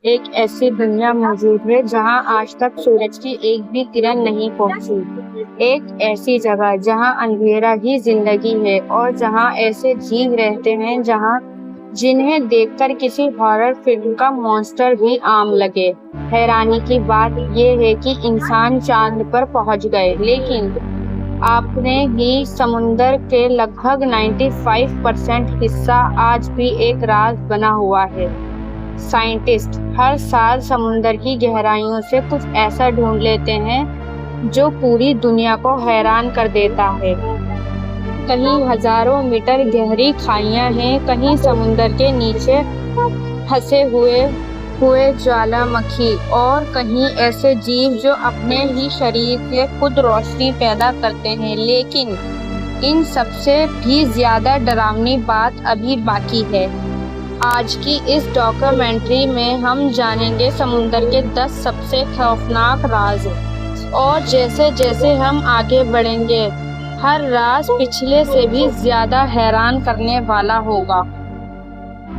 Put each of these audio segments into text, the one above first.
एक ऐसी दुनिया मौजूद है जहां आज तक सूरज की एक भी किरण नहीं पहुंची। एक ऐसी जगह जहां अंधेरा ही जिंदगी है और जहां ऐसे जीव रहते हैं जहां जिन्हें देखकर किसी हॉरर फिल्म का मॉन्स्टर भी आम लगे। हैरानी की बात यह है कि इंसान चांद पर पहुंच गए, लेकिन आपने ही समुंदर के लगभग 95% हिस्सा आज भी एक राज बना हुआ है। साइंटिस्ट हर साल समुंदर की गहराइयों से कुछ ऐसा ढूंढ लेते हैं जो पूरी दुनिया को हैरान कर देता है। कहीं हजारों मीटर गहरी खाइयां हैं, कहीं समुंदर के नीचे फंसे हुए हुए ज्वालामुखी और कहीं ऐसे जीव जो अपने ही शरीर से खुद रोशनी पैदा करते हैं। लेकिन इन सबसे भी ज्यादा डरावनी बात अभी बाकी है। आज की इस डॉक्यूमेंट्री में हम जानेंगे समुंदर के 10 सबसे खौफनाक राज, और जैसे जैसे हम आगे बढ़ेंगे हर राज पिछले से भी ज्यादा हैरान करने वाला होगा।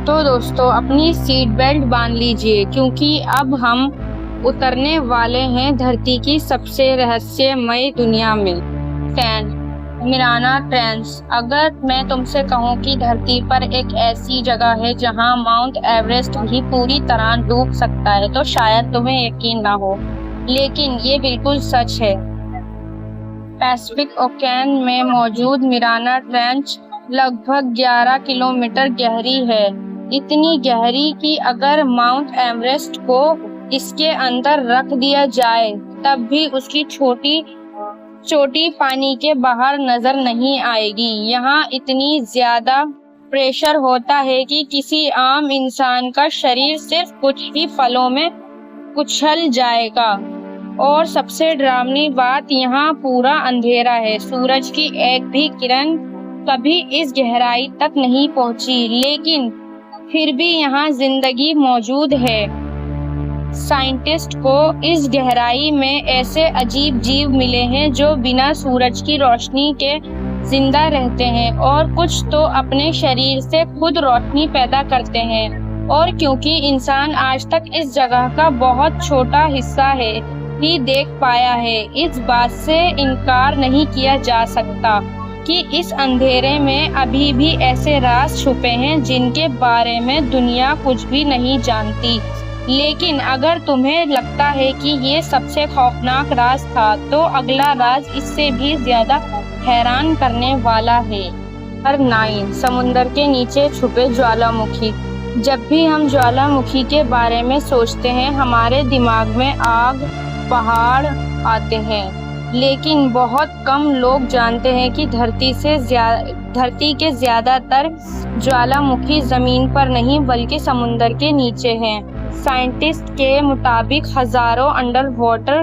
तो दोस्तों, अपनी सीट बेल्ट बांध लीजिए क्योंकि अब हम उतरने वाले हैं धरती की सबसे रहस्यमय दुनिया में। मिराना ट्रेंच। अगर मैं तुमसे कहूं कि धरती पर एक ऐसी जगह है जहां माउंट एवरेस्ट भी पूरी तरह डूब सकता है तो शायद तुम्हें यकीन ना हो, लेकिन ये बिल्कुल सच है। पैसिफिक ओकेन में मौजूद मिराना ट्रेंच लगभग 11 किलोमीटर गहरी है। इतनी गहरी कि अगर माउंट एवरेस्ट को इसके अंदर रख दिया जाए तब भी उसकी छोटी चोटी पानी के बाहर नजर नहीं आएगी। यहाँ इतनी ज्यादा प्रेशर होता है कि किसी आम इंसान का शरीर सिर्फ कुछ ही पलों में कुचल जाएगा। और सबसे डरावनी बात, यहाँ पूरा अंधेरा है। सूरज की एक भी किरण कभी इस गहराई तक नहीं पहुँची, लेकिन फिर भी यहाँ जिंदगी मौजूद है। साइंटिस्ट को इस गहराई में ऐसे अजीब जीव मिले हैं जो बिना सूरज की रोशनी के जिंदा रहते हैं और कुछ तो अपने शरीर से खुद रोशनी पैदा करते हैं। और क्योंकि इंसान आज तक इस जगह का बहुत छोटा हिस्सा है ही देख पाया है, इस बात से इनकार नहीं किया जा सकता कि इस अंधेरे में अभी भी ऐसे राज छुपे हैं जिनके बारे में दुनिया कुछ भी नहीं जानती। लेकिन अगर तुम्हें लगता है कि ये सबसे खौफनाक राज था, तो अगला राज इससे भी ज्यादा हैरान करने वाला है। नंबर 9, समुंदर के नीचे छुपे ज्वालामुखी। जब भी हम ज्वालामुखी के बारे में सोचते हैं हमारे दिमाग में आग, पहाड़ आते हैं, लेकिन बहुत कम लोग जानते हैं कि धरती के ज्यादातर ज्वालामुखी जमीन पर नहीं बल्कि समुंदर के नीचे हैं। साइंटिस्ट के मुताबिक हजारों अंडर वाटर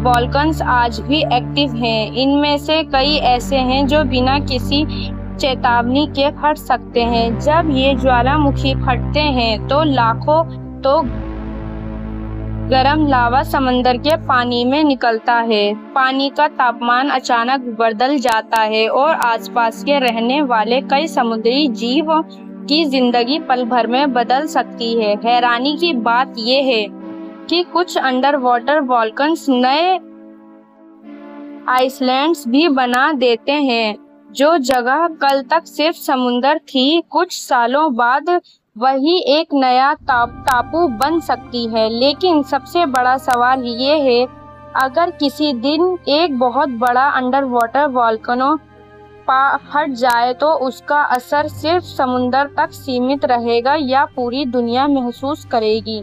वॉल्कन्स आज भी एक्टिव हैं। इनमें से कई ऐसे हैं जो बिना किसी चेतावनी के फट सकते हैं। जब ये ज्वालामुखी फटते हैं तो लाखों गरम लावा समंदर के पानी में निकलता है। पानी का तापमान अचानक बदल जाता है और आसपास के रहने वाले कई समुद्री जीवों की जिंदगी पल भर में बदल सकती है। हैरानी की बात यह है कि कुछ अंडर वाटर वॉल्कन्स नए आइसलैंड्स भी बना देते हैं। जो जगह कल तक सिर्फ समुंदर थी, कुछ सालों बाद वही एक नया टापू बन सकती है। लेकिन सबसे बड़ा सवाल ये है, अगर किसी दिन एक बहुत बड़ा अंडर वाटर वॉल्केनो फट जाए तो उसका असर सिर्फ समुंदर तक सीमित रहेगा या पूरी दुनिया महसूस करेगी?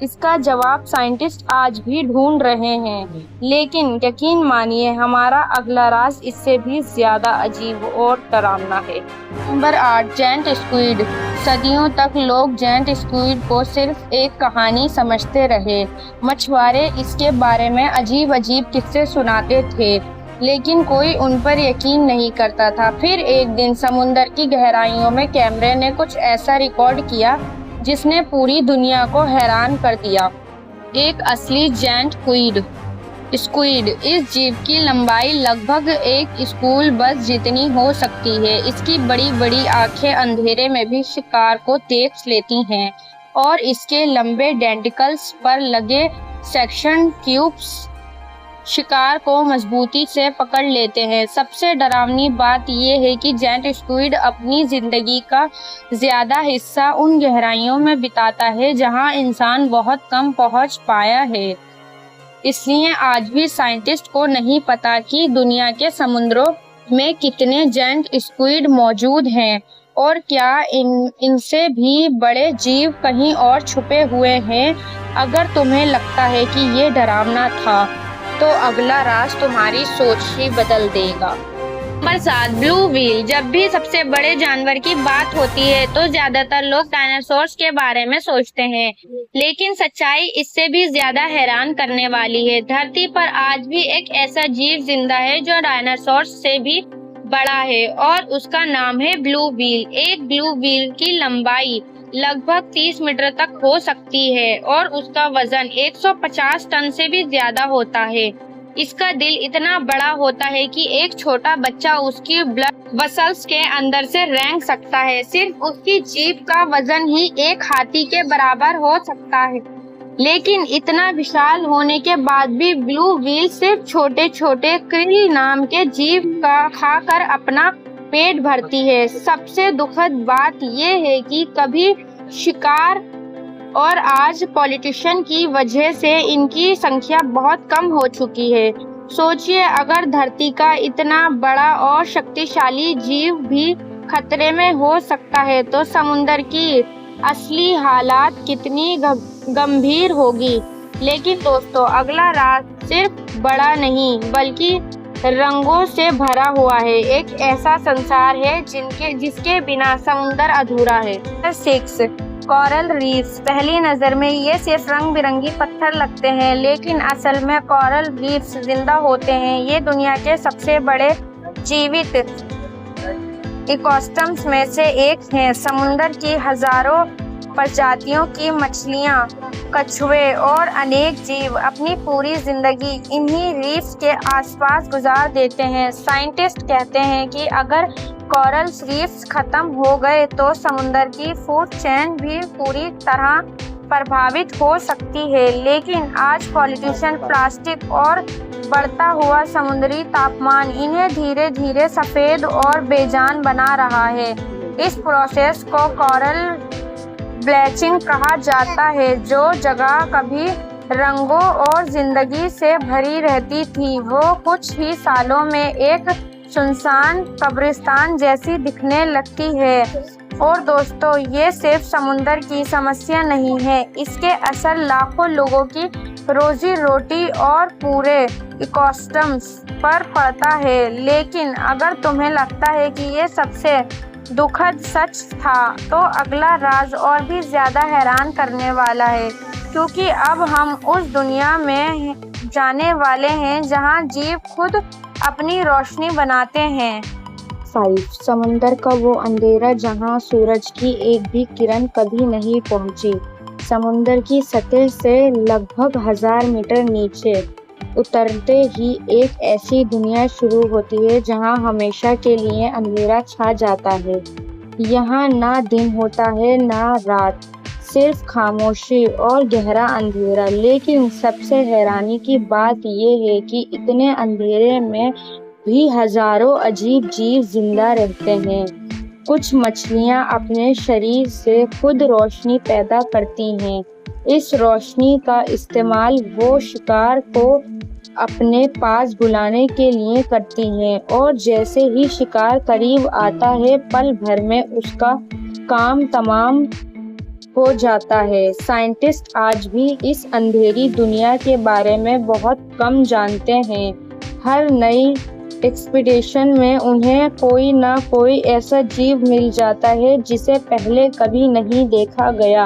इसका जवाब साइंटिस्ट आज भी ढूंढ रहे हैं। लेकिन यकीन मानिए, हमारा अगला राज इससे भी ज्यादा अजीब और डरावना है। Number 8, giant squid. सदियों तक लोग जेंट स्क्विड को सिर्फ एक कहानी समझते रहे। मछुआरे इसके बारे में अजीब अजीब किस्से सुनाते थे, लेकिन कोई उन पर यकीन नहीं करता था। फिर एक दिन समुंदर की गहराइयों में कैमरे ने कुछ ऐसा रिकॉर्ड किया जिसने पूरी दुनिया को हैरान कर दिया। एक असली जेंट स्क्विड। इस जीव की लंबाई लगभग एक स्कूल बस जितनी हो सकती है। इसकी बड़ी बड़ी आंखें अंधेरे में भी शिकार को देख लेती हैं और इसके लंबे डेंटिकल्स पर लगे सेक्शन ट्यूब्स शिकार को मजबूती से पकड़ लेते हैं। सबसे डरावनी बात यह है कि जेंट स्क्विड अपनी जिंदगी का ज्यादा हिस्सा उन गहराइयों में बिताता है जहां इंसान बहुत कम पहुंच पाया है। इसलिए आज भी साइंटिस्ट को नहीं पता कि दुनिया के समुद्रों में कितने जेंट स्क्विड मौजूद हैं और क्या इनसे भी बड़े जीव कहीं और छुपे हुए हैं। अगर तुम्हें लगता है कि ये डरावना था तो अगला राज तुम्हारी सोच ही बदल देगा। Number 7, blue whale. जब भी सबसे बड़े जानवर की बात होती है तो ज्यादातर लोग डायनासोर्स के बारे में सोचते हैं, लेकिन सच्चाई इससे भी ज्यादा हैरान करने वाली है। धरती पर आज भी एक ऐसा जीव जिंदा है जो डायनासोर्स से भी बड़ा है और उसका नाम है ब्लू व्हेल। एक ब्लू व्हेल की लंबाई लगभग 30 मीटर तक हो सकती है और उसका वजन 150 टन से भी ज्यादा होता है। इसका दिल इतना बड़ा होता है कि एक छोटा बच्चा उसकी ब्लड वेसल्स के अंदर से रेंग सकता है। सिर्फ उसकी जीभ का वजन ही एक हाथी के बराबर हो सकता है, लेकिन इतना विशाल होने के बाद भी ब्लू व्हेल सिर्फ छोटे छोटे क्रिल नाम के जीव का खाकर अपना पेट भरती है। सबसे दुखद बात यह है कि कभी शिकार और आज पॉलिटिशियन की वजह से इनकी संख्या बहुत कम हो चुकी है। सोचिए, अगर धरती का इतना बड़ा और शक्तिशाली जीव भी खतरे में हो सकता है तो समुद्र की असली हालात कितनी गंभीर होगी। लेकिन दोस्तों, अगला राज सिर्फ बड़ा नहीं बल्कि रंगों से भरा हुआ है। एक ऐसा संसार है जिसके बिना समुद्र अधूरा है। 6, कोरल रीफ्स। पहली नजर में ये सिर्फ रंग बिरंगी पत्थर लगते हैं, लेकिन असल में कोरल रीफ्स जिंदा होते हैं। ये दुनिया के सबसे बड़े जीवित इकोसिस्टम्स में से एक हैं। समुद्र की हजारों प्रजातियों की मछलियाँ, कछुए और अनेक जीव अपनी पूरी जिंदगी इन्हीं रीफ्स के आसपास गुजार देते हैं। साइंटिस्ट कहते हैं कि अगर कोरल रीफ्स खत्म हो गए तो समुद्र की फूड चेन भी पूरी तरह प्रभावित हो सकती है। लेकिन आज पॉलिटिशियन, प्लास्टिक और बढ़ता हुआ समुद्री तापमान इन्हें धीरे धीरे सफेद और बेजान बना रहा है। इस प्रोसेस को कोरल ब्लीचिंग कहा जाता है। जो जगह कभी रंगों और जिंदगी से भरी रहती थी वो कुछ ही सालों में एक सुनसान कब्रिस्तान जैसी दिखने लगती है। और दोस्तों, ये सिर्फ समुद्र की समस्या नहीं है, इसके असर लाखों लोगों की रोजी रोटी और पूरे इकोसिस्टम्स पर पड़ता है। लेकिन अगर तुम्हें लगता है कि ये सबसे दुखद सच था तो अगला राज और भी ज्यादा हैरान करने वाला है, क्योंकि अब हम उस दुनिया में जाने वाले हैं जहां जीव खुद अपनी रोशनी बनाते हैं। 5, समुंदर का वो अंधेरा जहां सूरज की एक भी किरण कभी नहीं पहुंची। समुंदर की सतह से लगभग 1000 मीटर नीचे उतरते ही एक ऐसी दुनिया शुरू होती है जहां हमेशा के लिए अंधेरा छा जाता है। यहाँ ना दिन होता है ना रात, सिर्फ खामोशी और गहरा अंधेरा। लेकिन सबसे हैरानी की बात यह है कि इतने अंधेरे में भी हजारों अजीब जीव जिंदा रहते हैं। कुछ मछलियाँ अपने शरीर से खुद रोशनी पैदा करती हैं। इस रोशनी का इस्तेमाल वो शिकार को अपने पास बुलाने के लिए करती हैं और जैसे ही शिकार करीब आता है पल भर में उसका काम तमाम हो जाता है। साइंटिस्ट आज भी इस अंधेरी दुनिया के बारे में बहुत कम जानते हैं। हर नई एक्सपीडिशन में उन्हें कोई ना कोई ऐसा जीव मिल जाता है जिसे पहले कभी नहीं देखा गया।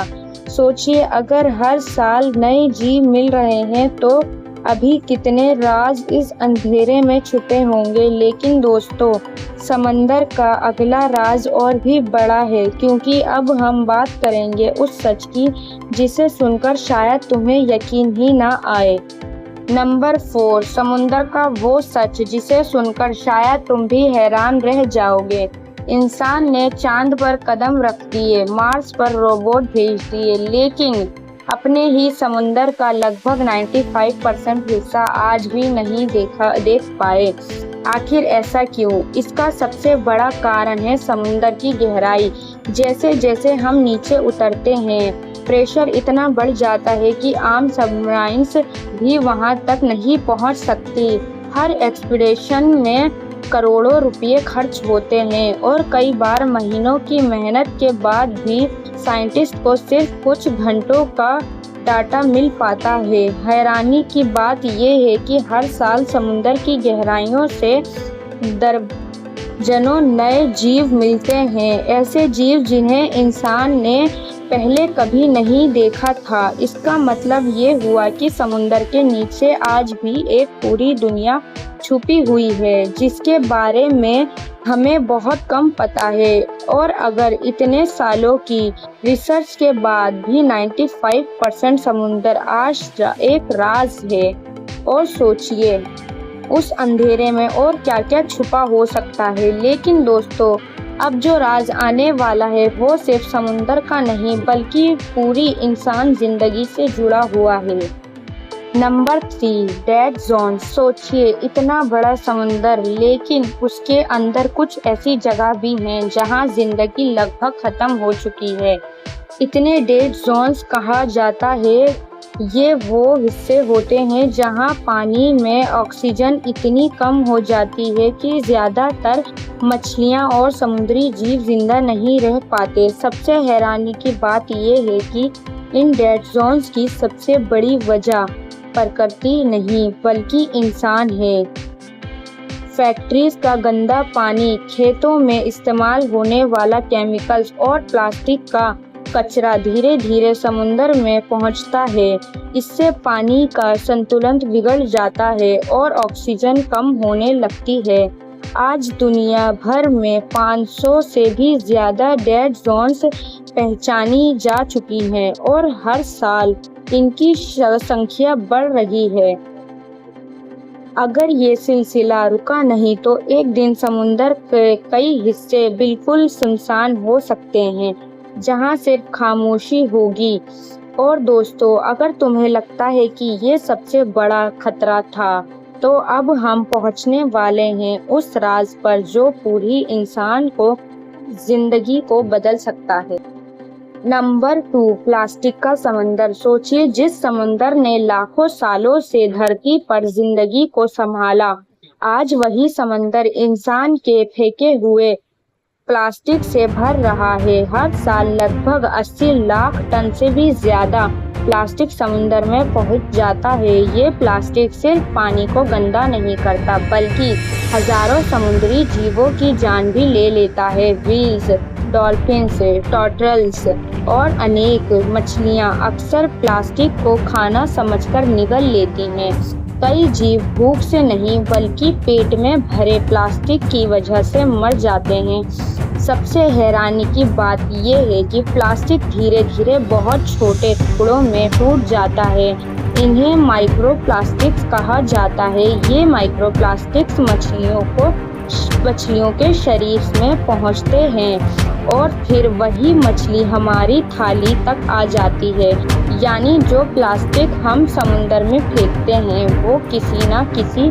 सोचिए, अगर हर साल नए जीव मिल रहे हैं तो अभी कितने राज इस अंधेरे में छुपे होंगे। लेकिन दोस्तों, समंदर का अगला राज और भी बड़ा है, क्योंकि अब हम बात करेंगे उस सच की जिसे सुनकर शायद तुम्हें यकीन ही ना आए। नंबर 4, समुंदर का वो सच जिसे सुनकर शायद तुम भी हैरान रह जाओगे। इंसान ने चांद पर कदम रख दिए, मार्स पर रोबोट भेज दिए, लेकिन अपने ही समुंदर का लगभग 95% हिस्सा आज भी नहीं देख पाए। आखिर ऐसा क्यों? इसका सबसे बड़ा कारण है समुंदर की गहराई। जैसे जैसे हम नीचे उतरते हैं, प्रेशर इतना बढ़ जाता है कि आम सबमरीन्स भी वहां तक नहीं पहुंच सकती। हर एक्सपीडिशन में करोड़ों रुपए खर्च होते हैं और कई बार महीनों की मेहनत के बाद भी साइंटिस्ट को सिर्फ कुछ घंटों का डाटा मिल पाता है। हैरानी की बात यह है कि हर साल समुद्र की गहराइयों से दर्जनों नए जीव मिलते हैं, ऐसे जीव जिन्हें इंसान ने पहले कभी नहीं देखा था। इसका मतलब ये हुआ कि समुद्र के नीचे आज भी एक पूरी दुनिया छुपी हुई है जिसके बारे में हमें बहुत कम पता है। और अगर इतने सालों की रिसर्च के बाद भी 95% समुद्र आज एक राज है, और सोचिए उस अंधेरे में और क्या क्या छुपा हो सकता है। लेकिन दोस्तों, अब जो राज आने वाला है वो सिर्फ समुद्र का नहीं बल्कि पूरी इंसान जिंदगी से जुड़ा हुआ है। Number 3, dead zone. सोचिए, इतना बड़ा समुंदर, लेकिन उसके अंदर कुछ ऐसी जगह भी हैं जहां जिंदगी लगभग खत्म हो चुकी है। इतने डेड जोन्स कहा जाता है। ये वो हिस्से होते हैं जहां पानी में ऑक्सीजन इतनी कम हो जाती है कि ज़्यादातर मछलियां और समुद्री जीव जिंदा नहीं रह पाते। सबसे हैरानी की बात यह है कि इन डेड जोन्स की सबसे बड़ी वजह प्रकृति नहीं बल्कि इंसान है। फैक्ट्रीज का गंदा पानी, खेतों में इस्तेमाल होने वाला केमिकल्स और प्लास्टिक का कचरा धीरे धीरे समुद्र में पहुंचता है। इससे पानी का संतुलन बिगड़ जाता है और ऑक्सीजन कम होने लगती है। आज दुनिया भर में 500 से भी ज़्यादा डेड जोन्स पहचानी जा चुकी हैं और हर साल इनकी संख्या बढ़ रही है। अगर ये सिलसिला रुका नहीं तो एक दिन समुद्र के कई हिस्से बिल्कुल सुनसान हो सकते हैं, जहां सिर्फ खामोशी होगी। और दोस्तों, अगर तुम्हें लगता है कि ये सबसे बड़ा खतरा था, तो अब हम पहुंचने वाले हैं उस राज पर जो पूरी इंसान को जिंदगी को बदल सकता है। नंबर 2, प्लास्टिक का समंदर। सोचिए, जिस समंदर ने लाखों सालों से धरती पर जिंदगी को संभाला, आज वही समंदर इंसान के फेंके हुए प्लास्टिक से भर रहा है। हर साल लगभग 80 लाख टन से भी ज्यादा प्लास्टिक समुद्र में पहुंच जाता है। ये प्लास्टिक सिर्फ पानी को गंदा नहीं करता बल्कि हजारों समुद्री जीवों की जान भी ले लेता है। व्हेल्स, डॉल्फिन्स, टर्टल्स और अनेक मछलियां अक्सर प्लास्टिक को खाना समझकर निगल लेती हैं। कई जीव भूख से नहीं बल्कि पेट में भरे प्लास्टिक की वजह से मर जाते हैं। सबसे हैरानी की बात यह है कि प्लास्टिक धीरे धीरे बहुत छोटे टुकड़ों में टूट जाता है। इन्हें माइक्रोप्लास्टिक्स कहा जाता है। ये माइक्रोप्लास्टिक्स मछलियों के शरीर में पहुंचते हैं और फिर वही मछली हमारी थाली तक आ जाती है। यानी जो प्लास्टिक हम समुद्र में फेंकते हैं वो किसी न किसी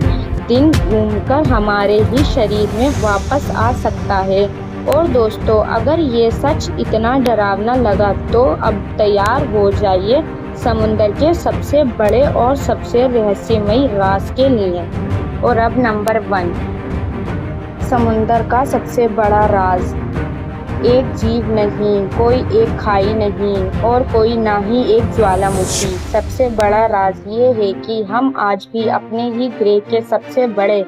दिन घूमकर हमारे ही शरीर में वापस आ सकता है। और दोस्तों, अगर ये सच इतना डरावना लगा तो अब तैयार हो जाइए समुद्र के सबसे बड़े और सबसे रहस्यमयी राज के लिए। और अब नंबर 1, समुद्र का सबसे बड़ा राज। एक जीव नहीं, कोई एक खाई नहीं और कोई ना ही एक ज्वालामुखी। सबसे बड़ा राज ये है कि हम आज भी अपने ही ग्रह के सबसे बड़े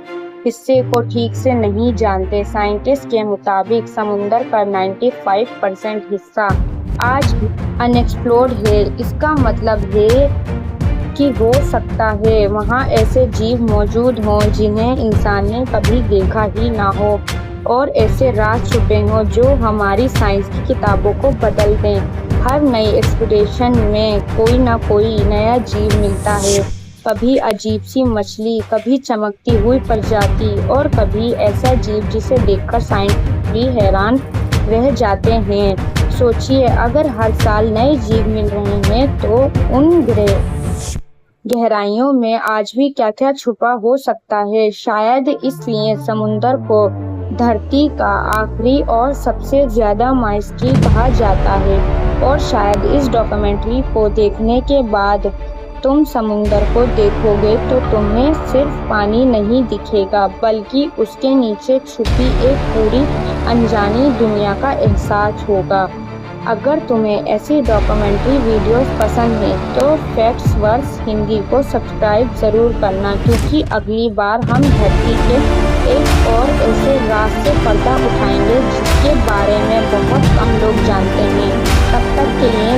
हिस्से को ठीक से नहीं जानते। साइंटिस्ट के मुताबिक समुद्र का 95% हिस्सा आज भी अनएक्सप्लोर्ड है। इसका मतलब है कि हो सकता है वहाँ ऐसे जीव मौजूद हों जिन्हें इंसान ने कभी देखा ही ना हो, और ऐसे राज छुपे हों जो हमारी साइंस की किताबों को बदल दें। हर नई एक्सपीडिशन में कोई ना कोई नया जीव मिलता है, कभी अजीब सी मछली, कभी चमकती हुई प्रजाति और कभी ऐसा जीव जिसे देखकर साइंस भी हैरान रह जाते हैं। सोचिए, अगर हर साल नए जीव मिल रहे हैं तो उन गहराइयों में आज भी क्या-क्या छुपा हो सकता है। शायद इसलिए समुंदर को धरती का आखिरी और सबसे ज्यादा माइस्ट्री कहा जाता है। और शायद इस डॉक्यूमेंट्री को देखने के बाद तुम समुंदर को देखोगे तो तुम्हें सिर्फ पानी नहीं दिखेगा, बल्कि उसके नीचे छुपी एक पूरी अनजानी दुनिया का एहसास होगा। अगर तुम्हें ऐसी डॉक्यूमेंट्री वीडियोस पसंद हैं तो फैक्ट्स वर्स हिंदी को सब्सक्राइब ज़रूर करना, क्योंकि अगली बार हम धरती के एक और ऐसे राज से पर्दा उठाएंगे जिसके बारे में बहुत कम लोग जानते हैं। तब तक के लिए